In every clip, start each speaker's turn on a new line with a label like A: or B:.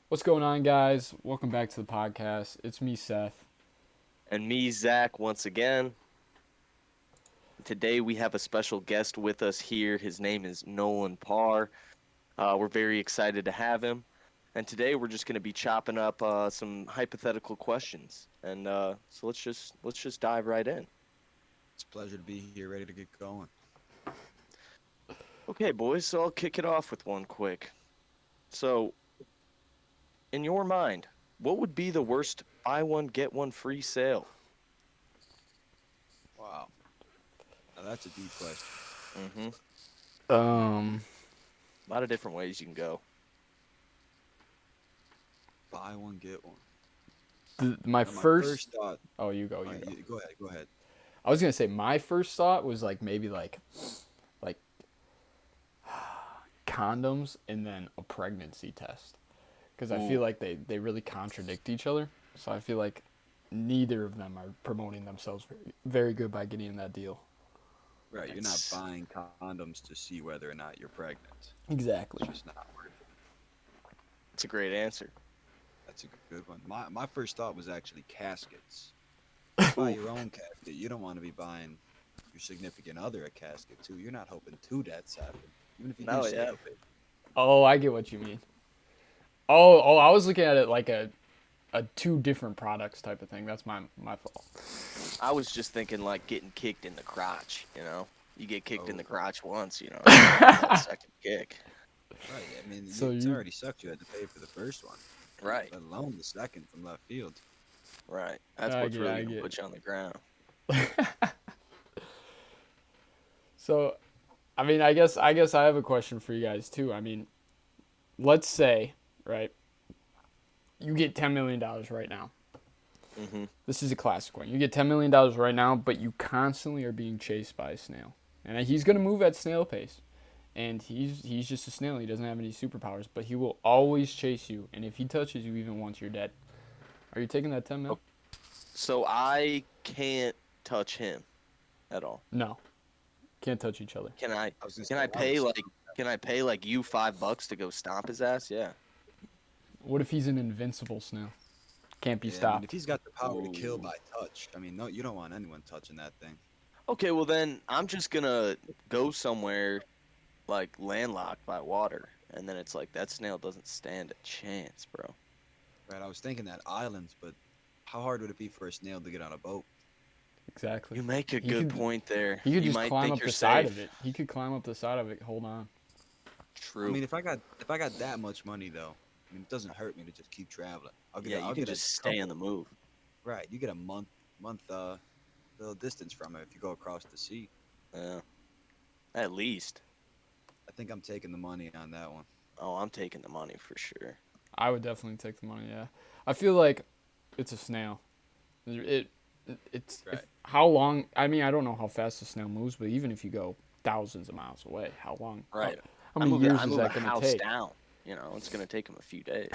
A: What's going on, guys? Welcome back to the podcast. It's me, Seth.
B: And me, Zach, once again. Today we have a special guest with us here. His name is Nolan Parr. We're very excited to have him. And today we're just going to be chopping up some hypothetical questions. And so let's just dive right in.
C: It's a pleasure to be here, ready to get going.
B: Okay, boys. So I'll kick it off with one quick. So, in your mind, what would be the worst buy one get one free sale?
C: Wow. Now that's a deep question.
B: Mm-hmm.
A: Um,
B: A lot of different ways you can go.
C: Buy one, get one.
A: my
C: Now, my
A: first.
C: first thought.
A: Oh, you go.
C: All
A: You
C: right,
A: go.
C: go ahead. Go ahead.
A: I was gonna say my first thought was like maybe like condoms and then a pregnancy test, because I feel
B: Ooh,
A: like they really contradict each other. So I feel like neither of them are promoting themselves very good by getting in that deal.
C: Right, you're not
B: that's
C: buying condoms to see whether or not you're pregnant. It's
A: Exactly.
C: just not worth it.
B: that's a great answer.
C: That's a good one. My first thought was actually caskets. You buy
B: Ooh,
C: your own casket. You don't want to be buying your significant other a casket too. You're not hoping two deaths happen, even if you do
B: no, yeah.
C: save it.
A: Oh, I get what you mean. Oh, I was looking at it like a two different products type of thing. That's my fault.
B: I was just thinking like getting kicked in the crotch. You get kicked in the
C: Oh,
B: crotch once, you don't want that second kick.
C: right. I mean,
A: So
C: it's
A: you
C: already sucked. You had to pay for the first one,
B: Right,
C: let alone the second from left field.
B: right. That's
A: I
B: what's
A: get
B: really
A: I
B: gonna
A: get.
B: put you on the ground.
A: So I guess I have a question for you guys too. I mean, let's say, right, you get $10 million right now.
B: Hmm.
A: This is a classic one. You get $10 million right now, but you constantly are being chased by a snail, and he's gonna move at snail pace. And he's just a snail. He doesn't have any superpowers, but he will always chase you. And if he touches you even once, you're dead. Are you taking that 10 mil?
B: So I can't touch him at all.
A: No, can't touch each other.
B: Can I?
C: I was gonna
B: Can
C: say
B: I
C: I would
B: pay
C: say
B: like? Can I pay like you $5 to go stomp his ass? Yeah.
A: What if he's an invincible snail? Can't be
C: yeah. I mean, if
A: stopped.
C: he's got the power to kill
B: Ooh.
C: by touch, I mean, no, you don't want anyone touching that thing.
B: Okay, well then I'm just gonna go somewhere like landlocked by water, and then it's like that snail doesn't stand a chance, bro.
C: Right? I was thinking that islands, but how hard would it be for a snail to get on a boat?
A: Exactly.
B: You make a
A: He
B: good
A: could
B: point there.
A: he could
B: You
A: just
B: might
A: climb
B: think
A: up
B: you're
A: the side of
B: safe.
A: it. He could climb up the side of it. Hold on.
C: I
B: True.
C: mean, if I got that much money though, I mean, it doesn't hurt me to just keep traveling. I'll get
B: Yeah,
C: a
B: you
C: I'll
B: can
C: get a
B: just stay on
C: couple.
B: the move.
C: Right? You get a month little distance from it if you go across the sea.
B: Yeah, at least.
C: I think I'm taking the money on that one.
B: Oh, I'm taking the money for sure.
A: I would definitely take the money. Yeah, I feel like it's a snail. It it's if
C: Right.
A: how long? I mean, I don't know how fast a snail moves, but even if you go thousands of miles away, how long?
B: Right.
A: How
B: I
A: many
B: move it.
A: years
B: I
A: is
B: move a
A: that gonna
B: house
A: take?
B: down. It's gonna take him a few days.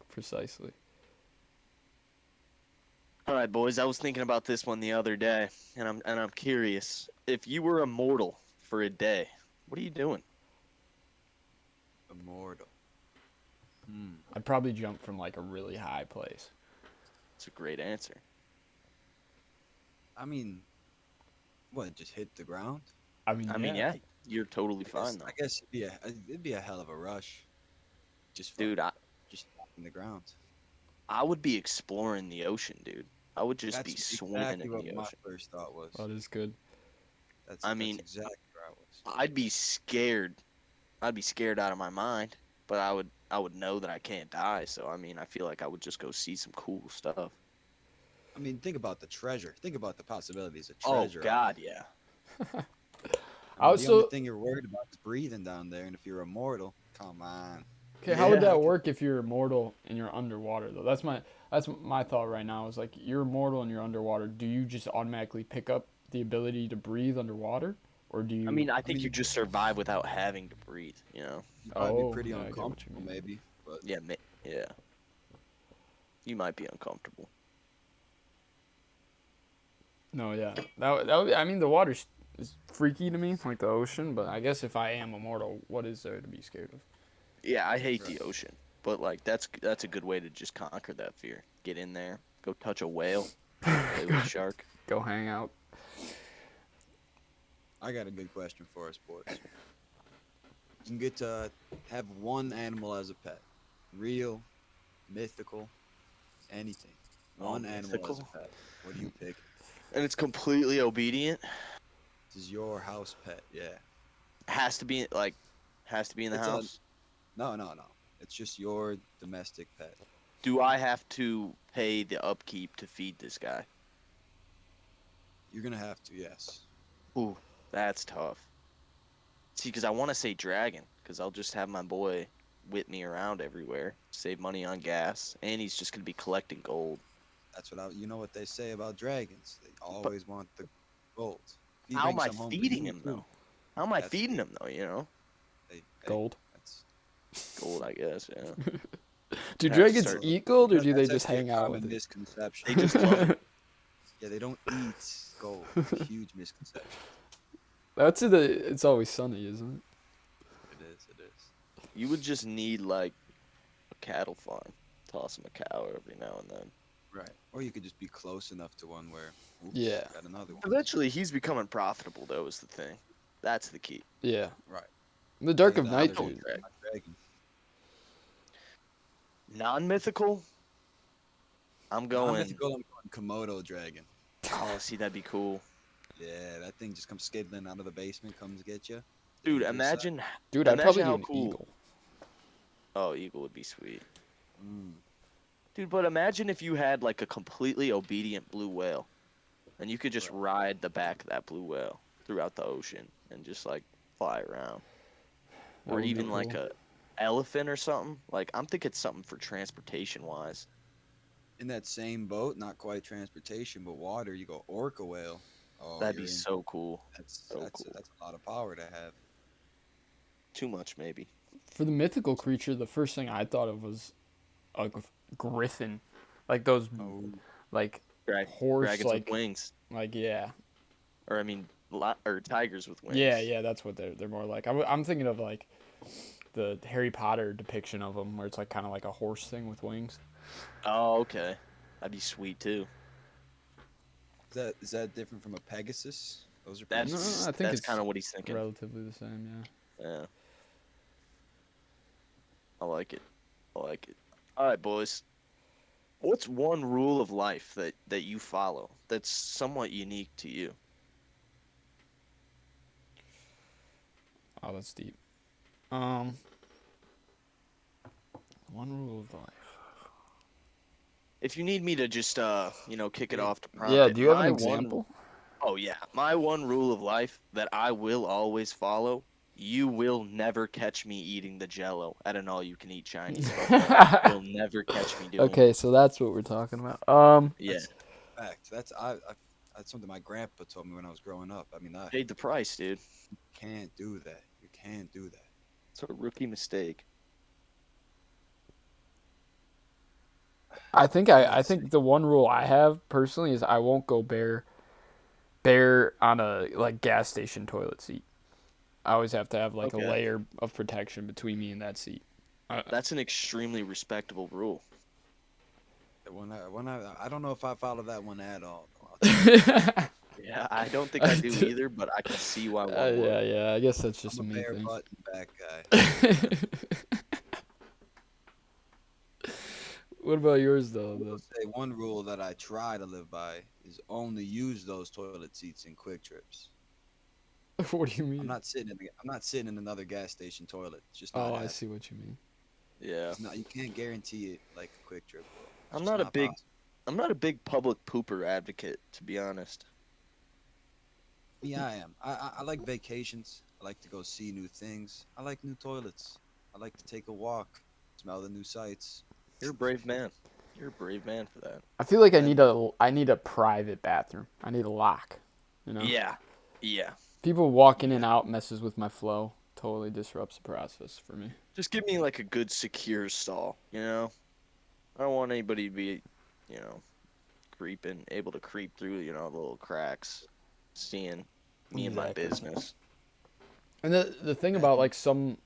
A: Precisely.
B: All right, boys. I was thinking about this one the other day, and I'm curious. If you were immortal for a day, what are you doing?
C: Immortal. Hmm.
A: I'd probably jump from like a really high place.
B: It's a great answer.
C: I mean, what? Just hit the ground?
A: I mean,
B: I mean,
A: yeah.
B: yeah, you're totally
C: I guess.
B: fine
C: I
B: though,
C: guess it'd be a hell of a rush. Just from
B: dude.
C: just in the ground.
B: I would be exploring the ocean, dude. I would just be
C: That's
B: swimming
C: exactly
B: in
C: what
B: the
C: my
B: ocean.
C: first thought was.
A: That is good.
B: I
C: That's
B: mean,
C: exactly where I was.
B: I'd be scared. I'd be scared out of my mind, but I would know that I can't die. So I mean, I feel like I would just go see some cool stuff.
C: I mean, think about the treasure. Think about the possibilities of
B: Oh
C: treasure out
B: God,
C: there.
B: yeah.
C: I
A: I
C: mean, the only
A: also
C: thing you're worried about is breathing down there, and if you're immortal, come on,
A: okay.
C: you
A: How
C: ain't
A: would
B: Yeah.
A: that
C: packing.
A: work if you're immortal and you're underwater though? That's my thought right now. Is like you're immortal and you're underwater. Do you just automatically pick up the ability to breathe underwater, or do
B: I
A: you?
B: mean, I
C: I mean,
B: think you just survive without having to breathe.
C: you'd probably be
A: Oh,
C: pretty
A: yeah, I get what you
C: uncomfortable,
A: mean.
C: maybe, but
B: Yeah, yeah. You might be uncomfortable.
A: No, yeah. I mean, the water's is freaky to me, like the ocean. But I guess if I am immortal, what is there to be scared of?
B: Yeah, I hate
C: Right.
B: the ocean, but like that's a good way to just conquer that fear. Get in there, go touch a whale, play with a shark.
A: Go hang out.
C: I got a good question for us, boys. You can get to have one animal as a pet. Real, mythical, anything.
B: Oh,
C: One animal as a
B: mythical.
C: pet. What do you pick?
B: And it's completely obedient.
C: This is your house pet. Yeah.
B: Has to be like, has to be in the
C: It's a
B: house.
C: no, no, no. It's just your domestic pet.
B: Do I have to pay the upkeep to feed this guy?
C: You're gonna have to, yes.
B: Ooh, that's tough. See, because I want to say dragon, because I'll just have my boy whip me around everywhere, save money on gas, and he's just gonna be collecting gold.
C: That's what I. You know what they say about dragons? They
B: But
C: always want the gold. If he
B: how am
C: brings
B: I
C: some home for
B: feeding
C: you
B: him
C: too,
B: though? How am I
C: that's
B: feeding him though? You know,
C: hey,
A: Gold.
C: that's
B: gold, I guess. Yeah.
A: Do
B: Have to
A: dragons
B: start.
A: eat gold, or
C: because
A: do they
C: that's
A: just
C: actually
A: hang
C: a
A: out
C: common
A: with it?
C: misconception.
B: They just love it.
C: Yeah, they don't eat gold. It's a huge misconception.
A: That's the. It's always sunny, isn't
C: It is. It is.
B: You would just need like a cattle farm. Toss him a cow every now and then.
C: Right. Or you could just be close enough to one where, oops,
A: Yeah.
C: got another one.
B: Eventually, he's becoming profitable, though, is the thing. That's the key.
A: it? Yeah.
C: Right.
A: The Dark of
C: Either
B: I'm
A: Night,
C: that or
B: going
A: dude.
C: just
B: drag.
C: not dragon.
B: Non-mythical, I'm going.
C: Non-mythical, I'm going Komodo dragon.
B: Oh, see, that'd be cool.
C: Yeah, that thing just comes skidding out of the basement, comes get you.
B: Dude,
C: Dangerous side.
A: Dude, I'd
B: imagine
A: probably do
B: how
A: an
B: cool.
A: eagle.
B: Oh, eagle would be sweet.
C: Mm,
B: Dude, but imagine if you had like a completely obedient blue whale, and you could just
C: right.
B: ride the back of that blue whale throughout the ocean and just like fly around,
A: That
B: or
A: would be
B: even like
A: cool.
B: a elephant or something. Like I'm thinking something for transportation wise.
C: In that same boat, not quite transportation, but water, you go orca whale. Oh,
B: That'd be
C: you're in.
B: so cool.
C: That's
B: So
C: that's
B: cool.
C: that's a lot of power to have.
B: Too much maybe.
A: For the mythical creature, the first thing I thought of was a griffin, like those,
C: Oh,
A: like
B: Drag-
A: horse,
B: Dragons with wings,
A: like yeah,
B: or I mean, or tigers with wings.
A: yeah. That's what they're more like. I'm thinking of like the Harry Potter depiction of them, where it's like kind of like a horse thing with wings.
B: Oh, okay. That'd be sweet too.
C: is that different from a Pegasus? Those are pretty
A: No,
C: similar.
A: I think
B: That's
A: it's
B: kind of what he's thinking.
A: relatively the same. Yeah.
B: Yeah, I like it. I like it. All right, boys. What's one rule of life that you follow that's somewhat unique to you?
A: Oh, that's deep. Um, one rule of life.
B: If you need me to just kick it off to prompt
A: Yeah.
B: it,
A: Do you have an
B: my
A: example?
B: oh yeah, my one rule of life that I will always follow. You will never catch me eating the Jello at an all-you-can-eat Chinese buffet. You'll never catch me doing it.
A: Okay, so that's what we're talking about.
B: Yeah,
C: That's a fact. That's something my grandpa told me when I was growing up. I mean, I
B: paid the price, dude.
C: can't do that. You can't do that.
B: It's a rookie mistake.
A: I think the one rule I have personally is I won't go bare on a like gas station toilet seat. I always have to have like a
B: Okay.
A: layer of protection between me and that seat.
B: That's an extremely respectable rule.
C: I don't know if I follow that one at all. I'll tell you that.
B: Yeah, I don't think I do either, but I can see why one would.
A: Yeah. I guess that's just
C: I'm
A: a
C: a
A: me
C: bare
A: thing.
C: butt and back guy.
A: What about yours though?
C: I will say one rule that I try to live by is only use those toilet seats in quick trips.
A: What do you mean?
C: I'm not sitting in another gas station toilet. It's just not
A: Oh, I
C: happening.
A: see what you mean.
B: Yeah,
C: It's not. You can't guarantee it like a quick trip will. It's
B: I'm
C: just
B: not a
C: not
B: big,
C: possible.
B: I'm not a big public pooper advocate, to be honest.
C: Me, I am. I like vacations. I like to go see new things. I like new toilets. I like to take a walk, smell the new sights.
B: You're a brave man. You're a brave man for that.
A: I feel like I
C: And
A: need a private bathroom. I need a lock. You know?
B: Yeah, yeah.
A: People walk in and out messes with my flow. Totally disrupts the process for me.
B: Just give me like a good secure stall. You know, I don't want anybody to be, you know, able to creep through, the little cracks, seeing me and my
A: Exactly.
B: business.
A: And the thing about like some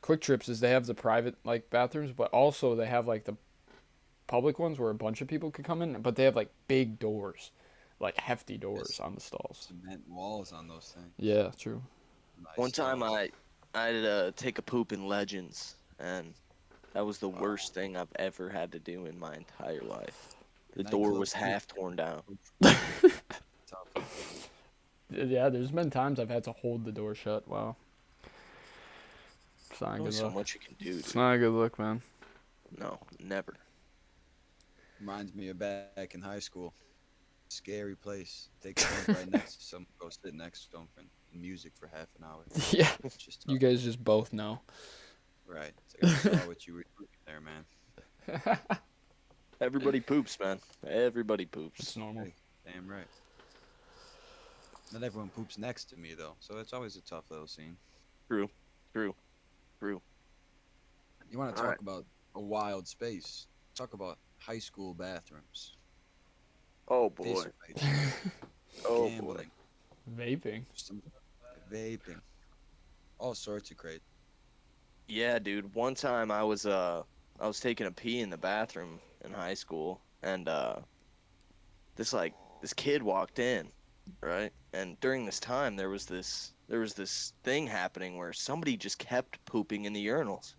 A: Quick Trips is they have the private like bathrooms, but also they have like the public ones where a bunch of people could come in, but they have like big doors, like hefty doors
C: Yes.
A: on the stalls.
C: Cement walls on those things.
A: Yeah, true.
B: One
C: Nice
B: time
C: stalls.
B: I had to take a poop in Legends, and that was the worst thing I've ever had to do in my entire life. The door
C: Nightclub
B: was
C: poop.
B: half torn down.
C: Tough.
A: Yeah, there's been times I've had to hold the door shut. Wow. It's not a
B: Only
A: good
B: so
A: look.
B: much you can do,
A: It's
B: dude.
A: not a good look, man.
B: No, never.
C: Reminds me of back in high school. Scary place. Take a bunk right next to someone. Go sit next to them for music for half an hour.
A: Yeah,
C: It's just
A: you
C: tough.
A: guys just both know.
C: Right. It's like I saw what you were doing there, man.
B: Everybody poops, man. Everybody poops.
A: It's normal.
C: Hey, damn right. Not everyone poops next to me though, so it's always a tough little scene.
B: True. True. True.
C: You want to
B: All
C: talk
B: right.
C: about a wild space? Talk about high school bathrooms.
B: Oh boy.
C: Fist fights,
B: Oh boy.
C: gambling,
A: Vaping.
C: some vaping, all sorts of crazy.
B: Yeah, dude. One time I was taking a pee in the bathroom in high school, and this kid walked in, right? And during this time there was this thing happening where somebody just kept pooping in the urinals.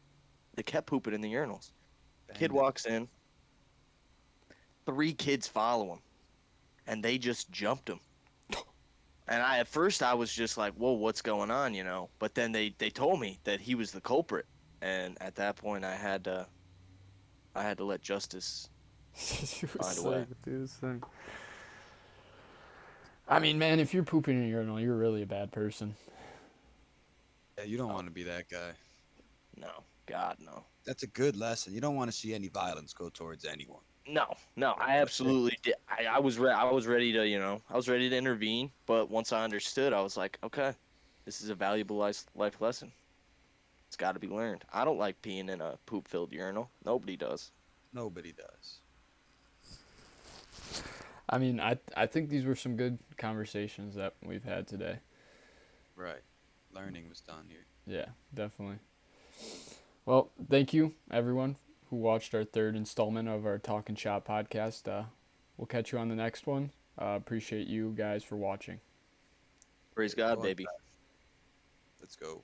B: They kept pooping in the urinals. Kid
C: Bandit.
B: walks in, 3 kids follow him, and they just jumped him. And at first I was just like, "Whoa, what's going on?" But then they told me that he was the culprit, and at that point I had to let justice
A: You were
B: find a way.
A: sick, dude. Sick. I mean, man, if you're pooping in a urinal, you're really a bad person.
C: Yeah, you don't
B: Oh,
C: want to be that guy.
B: no, God, no.
C: That's a good lesson. You don't want to see any violence go towards anyone.
B: No, I
C: That's it.
B: absolutely did. I was ready to, I was ready to intervene, but once I understood, I was like, okay, this is a valuable life lesson. It's got to be learned. I don't like peeing in a poop-filled urinal. Nobody does.
C: Nobody does.
A: I mean, I think these were some good conversations that we've had today.
C: Right. Learning was done here.
A: Yeah, definitely. Well, thank you, everyone who watched our third installment of our Talking Shop podcast. We'll catch you on the next one. Appreciate you guys for watching.
B: Praise
C: Go
B: God,
C: on,
B: baby.
C: Let's go.